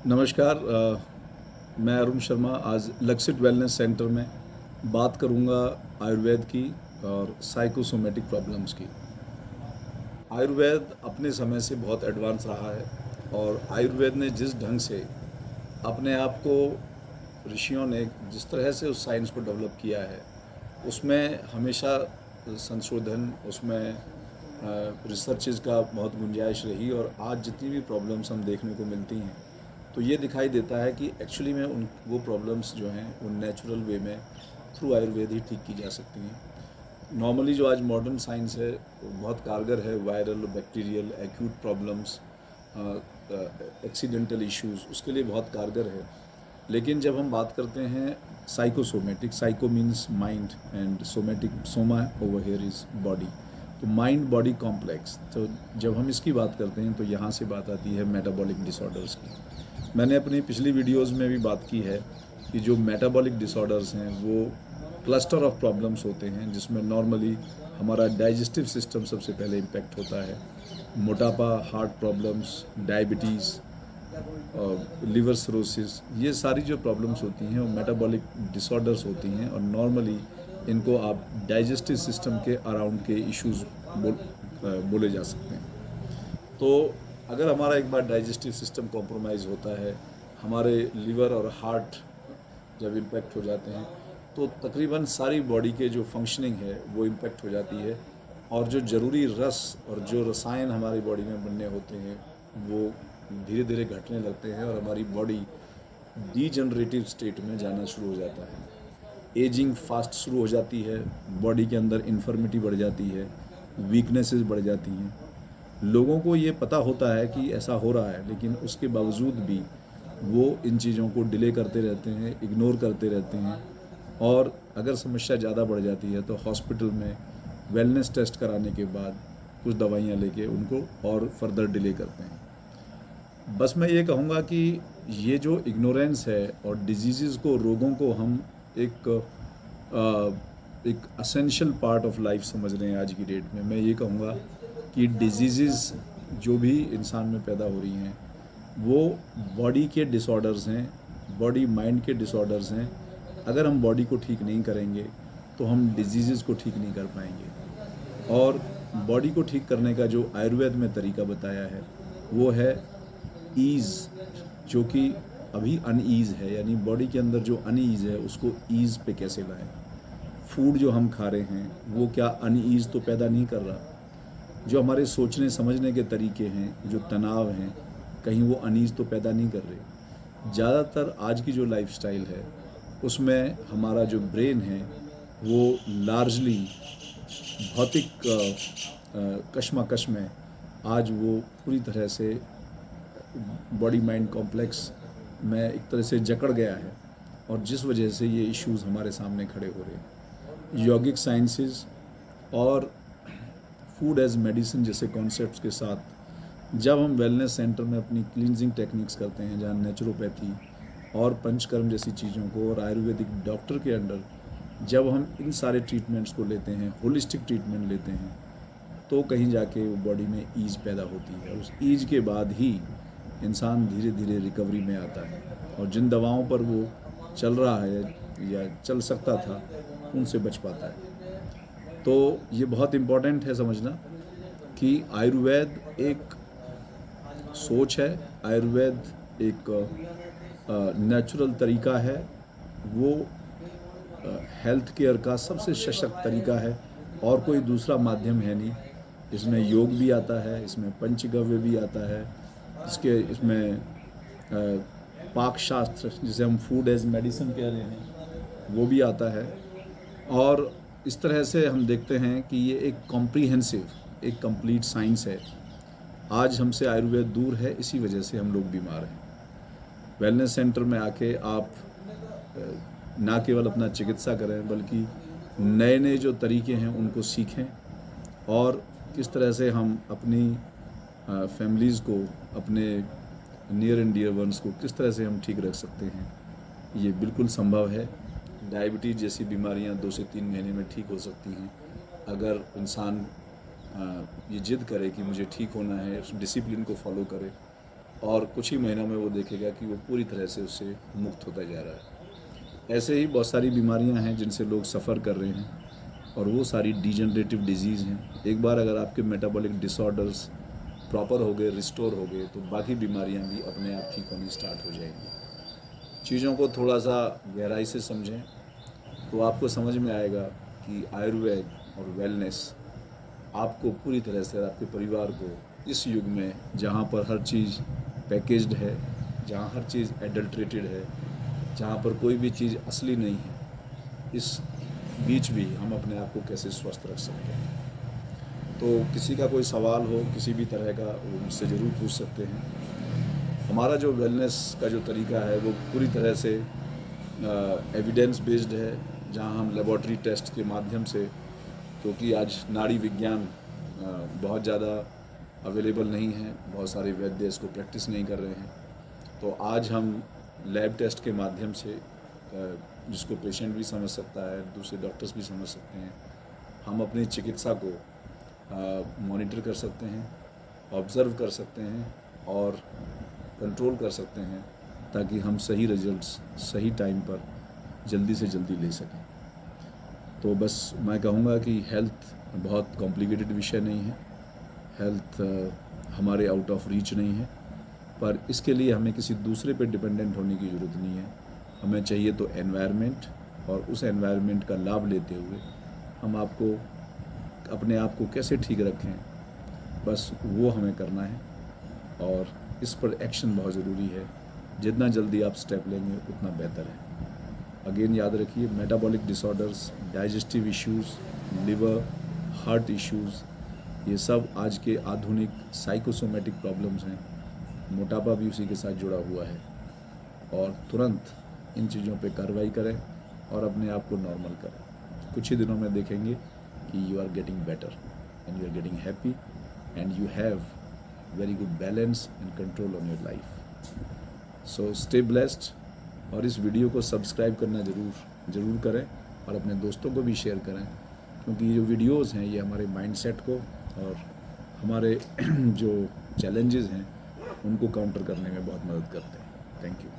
नमस्कार। मैं अरुण शर्मा आज लक्सित वेलनेस सेंटर में बात करूंगा आयुर्वेद की और साइकोसोमेटिक प्रॉब्लम्स की। आयुर्वेद अपने समय से बहुत एडवांस रहा है और आयुर्वेद ने जिस ढंग से अपने आप को ऋषियों ने जिस तरह से उस साइंस को डेवलप किया है उसमें हमेशा संशोधन उसमें रिसर्चेज का बहुत गुंजाइश रही और आज जितनी भी प्रॉब्लम्स हम देखने को मिलती हैं तो ये दिखाई देता है कि एक्चुअली में उन वो प्रॉब्लम्स जो हैं वो नेचुरल वे में थ्रू आयुर्वेद ही ठीक की जा सकती हैं। नॉर्मली जो आज मॉडर्न साइंस है वो बहुत कारगर है viral bacterial acute problems accidental issues उसके लिए बहुत कारगर है। लेकिन जब हम बात करते हैं psychosomatic, psycho means mind and somatic, Soma over here is body, तो माइंड बॉडी कॉम्प्लेक्स, तो जब हम इसकी बात करते हैं तो यहाँ से बात आती है मेटाबॉलिक डिसऑर्डर्स की। मैंने अपनी पिछली वीडियोस में भी बात की है कि जो मेटाबॉलिक डिसऑर्डर्स हैं वो क्लस्टर ऑफ प्रॉब्लम्स होते हैं जिसमें नॉर्मली हमारा डाइजेस्टिव सिस्टम सबसे पहले इम्पेक्ट होता है। मोटापा, heart problems, diabetes, liver cirrhosis, ये सारी जो प्रॉब्लम्स होती हैं वो मेटाबॉलिक डिसऑर्डर्स होती हैं और नॉर्मली इनको आप डाइजेस्टिव सिस्टम के अराउंड के इश्यूज बोले जा सकते हैं। तो अगर हमारा एक बार डाइजेस्टिव सिस्टम कॉम्प्रोमाइज़ होता है, हमारे लिवर और हार्ट जब इम्पेक्ट हो जाते हैं तो तकरीबन सारी बॉडी के जो फंक्शनिंग है वो इम्पेक्ट हो जाती है और जो ज़रूरी रस और जो रसायन हमारी बॉडी में बनने होते हैं वो धीरे धीरे घटने लगते हैं और हमारी बॉडी डीजनरेटिव स्टेट में जाना शुरू हो जाता है। एजिंग फास्ट शुरू हो जाती है, बॉडी के अंदर इन्फर्मिटी बढ़ जाती है, वीकनेसेस बढ़ जाती हैं। लोगों को ये पता होता है कि ऐसा हो रहा है लेकिन उसके बावजूद भी वो इन चीज़ों को डिले करते रहते हैं, इग्नोर करते रहते हैं और अगर समस्या ज़्यादा बढ़ जाती है तो हॉस्पिटल में वेलनेस टेस्ट कराने के बाद कुछ दवाइयाँ लेके उनको और फर्दर डिले करते हैं। बस मैं ये कहूँगा कि ये जो इग्नोरेंस है और डिजीज़ को, रोगों को हम एक एक असेंशियल पार्ट ऑफ लाइफ समझ रहे हैं आज की डेट में। मैं ये कहूँगा कि डिजीज़ जो भी इंसान में पैदा हो रही हैं वो बॉडी के डिसऑर्डर्स हैं, बॉडी माइंड के डिसऑर्डर्स हैं। अगर हम बॉडी को ठीक नहीं करेंगे तो हम डिजीज़ को ठीक नहीं कर पाएंगे। और बॉडी को ठीक करने का जो आयुर्वेद में तरीका बताया है वो है ईज़, जो कि अभी अनईज़ है, यानी बॉडी के अंदर जो अनईज़ है उसको ईज़ पे कैसे लाएं। फूड जो हम खा रहे हैं वो क्या अनईज़ तो पैदा नहीं कर रहा? जो हमारे सोचने समझने के तरीके हैं, जो तनाव हैं, कहीं वो अनईज़ तो पैदा नहीं कर रहे? ज़्यादातर आज की जो लाइफस्टाइल है उसमें हमारा जो ब्रेन है वो लार्जली भौतिक कश्मकश में आज वो पूरी तरह से बॉडी माइंड कॉम्प्लेक्स में एक तरह से जकड़ गया है और जिस वजह से ये इश्यूज़ हमारे सामने खड़े हो रहे हैं। यौगिक साइंसेस और फूड एज मेडिसिन जैसे कॉन्सेप्ट्स के साथ जब हम वेलनेस सेंटर में अपनी क्लींजिंग टेक्निक्स करते हैं, जहाँ नेचुरोपैथी और पंचकर्म जैसी चीज़ों को और आयुर्वेदिक डॉक्टर के अंडर जब हम इन सारे ट्रीटमेंट्स को लेते हैं, होलिस्टिक ट्रीटमेंट लेते हैं, तो कहीं जाके वो बॉडी में ईज पैदा होती है। उस ईज के बाद ही इंसान धीरे धीरे रिकवरी में आता है और जिन दवाओं पर वो चल रहा है या चल सकता था उनसे बच पाता है। तो ये बहुत इम्पॉर्टेंट है समझना कि आयुर्वेद एक सोच है, आयुर्वेद एक नेचुरल तरीका है, वो हेल्थ केयर का सबसे सशक्त तरीका है और कोई दूसरा माध्यम है नहीं। इसमें योग भी आता है, इसमें पंचगव्य भी आता है, इसमें पाक शास्त्र जिसे हम फूड एज मेडिसिन कह रहे हैं वो भी आता है। और इस तरह से हम देखते हैं कि ये एक कॉम्प्रीहेंसिव, एक कंप्लीट साइंस है। आज हमसे आयुर्वेद दूर है, इसी वजह से हम लोग बीमार हैं। वेलनेस सेंटर में आके आप ना केवल अपना चिकित्सा करें बल्कि नए नए जो तरीके हैं उनको सीखें और किस तरह से हम अपनी फैमिलीज़ को, अपने नियर एंड डियर वंस को किस तरह से हम ठीक रख सकते हैं, ये बिल्कुल संभव है। डायबिटीज़ जैसी बीमारियां 2 से 3 महीने में ठीक हो सकती हैं अगर इंसान ये जिद करे कि मुझे ठीक होना है, उस डिसिप्लिन को फॉलो करे और कुछ ही महीनों में वो देखेगा कि वो पूरी तरह से उससे मुक्त होता जा रहा है। ऐसे ही बहुत सारी बीमारियां हैं जिनसे लोग सफ़र कर रहे हैं, और वो सारी डिजेनरेटिव डिजीज़ हैं। एक बार अगर आपके मेटाबॉलिक डिसऑर्डर्स प्रॉपर हो गए, रिस्टोर हो गए, तो बाकी बीमारियां भी अपने आप ठीक होनी स्टार्ट हो जाएंगी। चीज़ों को थोड़ा सा गहराई से समझें तो आपको समझ में आएगा कि आयुर्वेद और वेलनेस आपको पूरी तरह से, आपके परिवार को, इस युग में जहाँ पर हर चीज़ पैकेज्ड है, जहाँ हर चीज़ एडल्ट्रेटेड है, जहाँ पर कोई भी चीज़ असली नहीं है, इस बीच भी हम अपने आप को कैसे स्वस्थ रख सकते हैं। तो किसी का कोई सवाल हो किसी भी तरह का, वो मुझसे ज़रूर पूछ सकते हैं। हमारा जो वेलनेस का जो तरीका है वो पूरी तरह से एविडेंस बेस्ड है, जहाँ हम लेबॉर्ट्री टेस्ट के माध्यम से, क्योंकि आज नाड़ी विज्ञान बहुत ज़्यादा अवेलेबल नहीं है, बहुत सारे वैद्य इसको प्रैक्टिस नहीं कर रहे हैं, तो आज हम लैब टेस्ट के माध्यम से, जिसको पेशेंट भी समझ सकता है, दूसरे डॉक्टर्स भी समझ सकते हैं, हम अपनी चिकित्सा को मॉनिटर कर सकते हैं, ऑब्ज़र्व कर सकते हैं और कंट्रोल कर सकते हैं, ताकि हम सही रिजल्ट्स सही टाइम पर जल्दी से जल्दी ले सकें। तो बस मैं कहूँगा कि हेल्थ बहुत कॉम्प्लिकेटेड विषय नहीं है, हेल्थ हमारे आउट ऑफ रीच नहीं है, पर इसके लिए हमें किसी दूसरे पे डिपेंडेंट होने की ज़रूरत नहीं है। हमें चाहिए तो एनवायरनमेंट, और उस एनवायरनमेंट का लाभ लेते हुए हम आपको अपने आप को कैसे ठीक रखें, बस वो हमें करना है, और इस पर एक्शन बहुत ज़रूरी है। जितना जल्दी आप स्टेप लेंगे उतना बेहतर है। अगेन याद रखिए, metabolic disorders, digestive issues, liver, heart issues, ये सब आज के आधुनिक साइकोसोमेटिक प्रॉब्लम्स हैं। मोटापा भी उसी के साथ जुड़ा हुआ है, और तुरंत इन चीज़ों पे कार्रवाई करें और अपने आप को नॉर्मल करें। कुछ ही दिनों में देखेंगे कि you are getting better and you are getting happy and you have very good balance and control on your life. So stay blessed, और इस वीडियो को सब्सक्राइब करना ज़रूर करें, और अपने दोस्तों को भी शेयर करें, क्योंकि जो वीडियोज़ हैं ये हमारे माइंडसेट को और हमारे जो चैलेंजेस हैं उनको काउंटर करने में बहुत मदद करते हैं। Thank you.